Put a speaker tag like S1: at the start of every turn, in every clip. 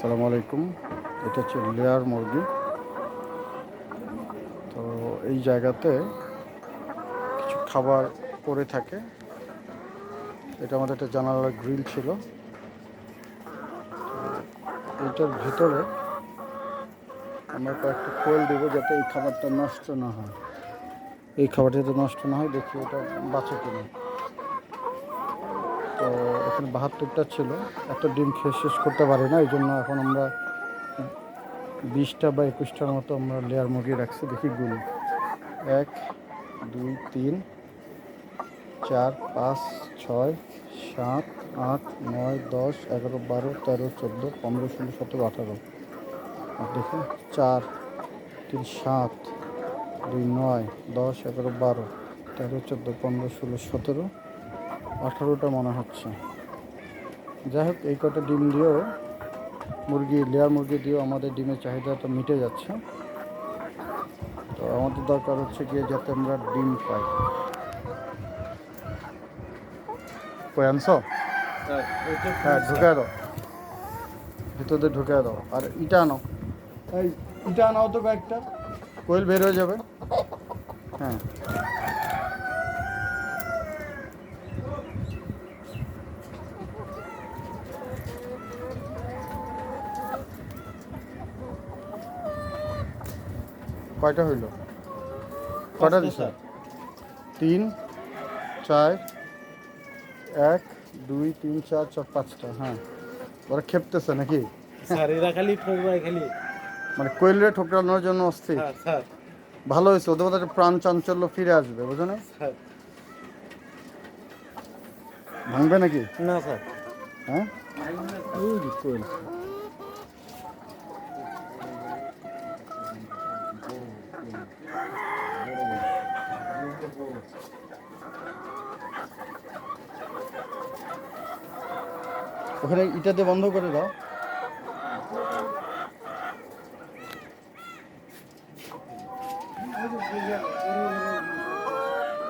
S1: আসসালামু আলাইকুম। এটা হচ্ছে লেয়ার মুরগি। তো এই জায়গাতে কিছু খাবার পড়ে থাকে। এটা আমাদের একটা জানালার গ্রিল ছিল। এইটার ভিতরে আমরা কয়েকটা কোয়েল দেবো যাতে এই খাবারটা নষ্ট না হয়। এই খাবারটা যাতে নষ্ট না হয় দেখি এটা বাঁচে কিনা। তো এখানে ৭২টা ছিল, একটা ডিম খেয়ে শেষ করতে পারি না, এই জন্য এখন আমরা 20টা বা 21টার মতো আমরা লেয়ার মুরগি রাখছি। দেখি গুলি 1 2 3 4 5 6 7 8 9 10 11 12 13 14 15 16 17 18। আর দেখুন 4 3 7 2 9 10 11 12 13 14 15 16 17 18টা মনে হচ্ছে। যাই হোক, এই কটা ডিম দিয়েও লেয়ার মুরগি দিয়েও আমাদের ডিমের চাহিদাটা মিটে যাচ্ছে। তো আমাদের দরকার হচ্ছে গিয়ে যাতে আমরা ডিম পাই। কই আনছো? হ্যাঁ, ঢুকে দাও, ভিতরে ঢুকে দাও। আর ইটা আনো, এই ইটা আনাও তো কয়েকটা, কোয়েল বের হয়ে যাবে। হ্যাঁ, কয়টা হইল? কয়টা দিছ? 3 4 1 2 3 4 4 5টা। হ্যাঁ, ওরা খেপতেছে নাকি?
S2: স্যার এরা খালি ঠোকরায় খালি,
S1: মানে কোয়েলরে ঠোকরানোর জন্য অস্থির।
S2: স্যার
S1: ভালো হয়েছে, ওদের মধ্যে একটা প্রাণ চাঞ্চল্য ফিরে আসবে, বুঝো না?
S2: স্যার
S1: ভাঙবে নাকি?
S2: না স্যার।
S1: হ্যাঁ, ওই যে কোয়েল। ওখানে ইটাতে বন্ধ করে দাও।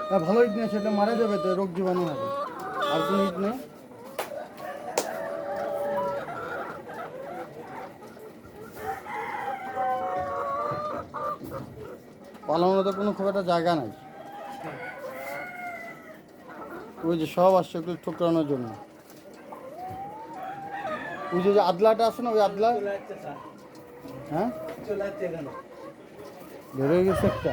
S1: হ্যাঁ, ভালো ইট নেই, সেটা মারা যাবে তো, রোগ জীবাণু হবে। আর কোনো ইট নেই? পালানোর তো কোনো খুব একটা জায়গা নাই। ওই যে সব আসছে ওগুলো ঠোকরানোর জন্য। ওই যে আদলাটা আছে না, ওই আদলা। হ্যাঁ, বের হয়ে গেছে একটা।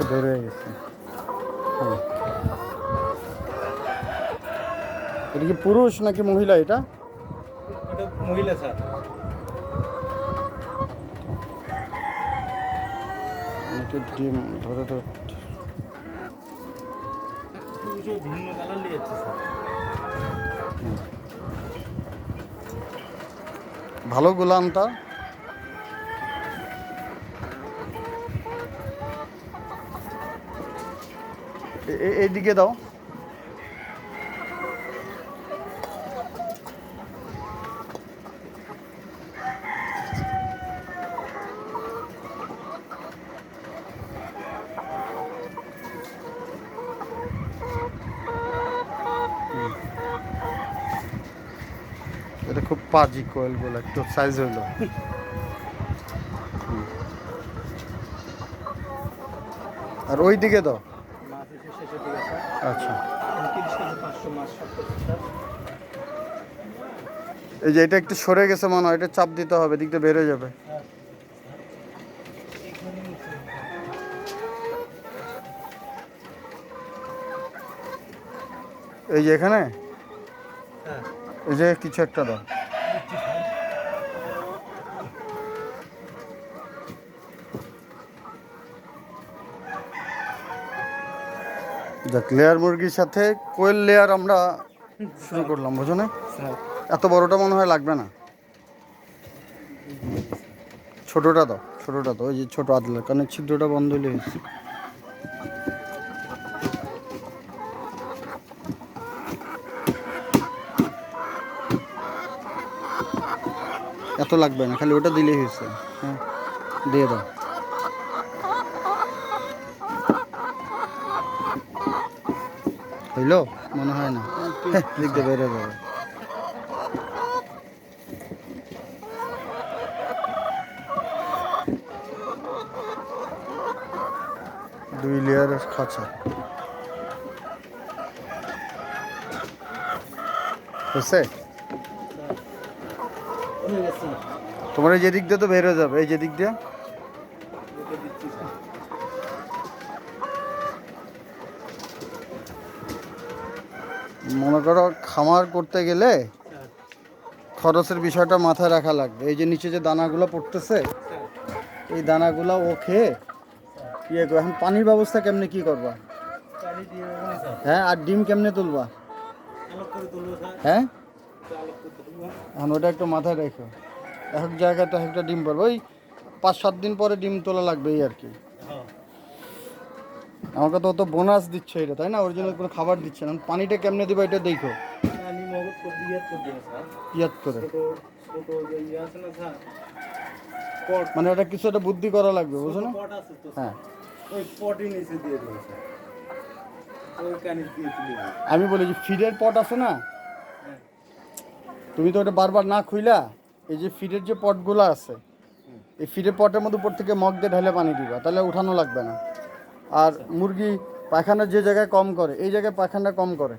S1: বের হয়ে গেছে। হ্যাঁ, এটা কি পুরুষ নাকি মহিলা? এটা
S2: মহিলা স্যার।
S1: অনেকে ডিম ধরে ধরে।
S2: ভিন্ন কালার নিয়েছে স্যার।
S1: ভালো গোলামটা। এইদিকে দাও। এটা খুব পাজি কোয়েল বলে, একটু সাইজ হইলো। আর ওই দিকে দাও। আচ্ছা, এই যে এটা একটু সরে গেছে মনে হয়, এটা চাপ দিতে হবে, দিকটা বের হয়ে যাবে। এই যে এখানে, এই যে কিছু একটা দাও। দেখ, লেয়ার মুরগির সাথে কোয়েল লেয়ার আমরা শুরু করলাম, বুঝো না? এত বড়টা মনে হয় লাগবে না। ছোটটা দাও, ছোটটা দাও, ওই যে ছোট আদলার, কারণ ছিদ্রটা বন্ধ হলে হয়েছে। এত লাগবে না, খালি ওটা দিলেই হয়েছে। হ্যাঁ, দিয়ে দাও। হইলো মনে হয় না, দেখতে বেড়ে যাবে। দুই লেয়ারের খাঁচা হয়েছে।
S2: হয়ে গেছে।
S1: তোমার এই যে দিক দিয়ে তো বের হয়ে যাবে, এই যে দিক দিয়ে।
S2: রেখে দিচ্ছি স্যার।
S1: মনে করো খামার করতে গেলে
S2: স্যার,
S1: খরচের বিষয়টা মাথায় রাখা লাগবে। এই যে নিচে যে দানাগুলো পড়তেছে,
S2: স্যার,
S1: এই দানাগুলো ও খেয়ে ইয়ে করবে। এখন পানির ব্যবস্থা কেমনে কি করবা?
S2: পানি দিয়ে দেবো না স্যার।
S1: হ্যাঁ, আর ডিম কেমনে তুলবা?
S2: আলোক করে তুলবো স্যার।
S1: হ্যাঁ,
S2: আলোক করে তুলবো।
S1: এখন ওটা একটু মাথায় রেখো। এক এক জায়গাতে এক একটা ডিম পারবে, ওই 5-7 দিন পরে ডিম তোলা লাগবে এই আর কি।
S2: হ্যাঁ।
S1: আমাকে তো অত বোনাস দিচ্ছে এটা, তাই না? অরিজিনাল কোনো খাবার দিচ্ছে না। পানিটা কেমনে দিবা এটা দেখো,
S2: পানি মগজ করে দিয়ে দিন স্যার।
S1: ইয়াদ করে।
S2: ছোট ছোট যে ইয়ে আছে না স্যার, পট,
S1: মানে ওটা কিছু একটা বুদ্ধি করা লাগবে, বুঝো
S2: ছোট
S1: না?
S2: পট আছে তো
S1: হ্যাঁ,
S2: স্যার। ওই পটই নিচে দিয়ে দেবো স্যার। ওই কানি দিয়ে তুলে দেবো।
S1: আমি বলি যে ফিডের পট আছে না,
S2: হ্যাঁ।
S1: তুমি তো ওটা বারবার না খুইলা, এই যে ফিডের যে পটগুলো আছে, এই ফিডের পটের মধ্যে উপর থেকে মগ দিয়ে ঢেলে পানি দিবা, তাহলে উঠানো লাগবে না। আর মুরগি পায়খানা যে জায়গায় কম করে, এই জায়গায় পায়খানা কম করে,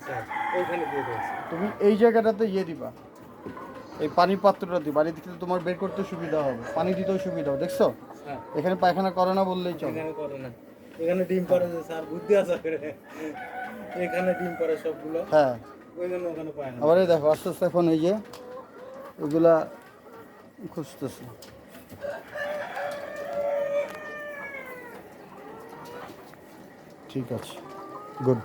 S2: স্যার, ওইখানে দিয়ে দেবো স্যার।
S1: তুমি এই জায়গাটাতে ইয়ে দিবা, এই পানির পাত্রটা দিবা। আর এদিকে তোমার বের করতে সুবিধা হবে, পানি দিতেও সুবিধা হবে। দেখছো
S2: হ্যাঁ।
S1: এখানে পায়খানা করে না বললেই চলে।
S2: এখানে করে না। এখানে ডিম পারে যে স্যার, বুদ্ধি আছে করে। এখানে ডিম পারে সবগুলো।
S1: হ্যাঁ,
S2: ওই জন্য ওখানে পায় না।
S1: আবার এই দেখো আস্তে আস্তে এখন এই যে এগুলা খুঁজতেছে। ঠিক আছে, গুড।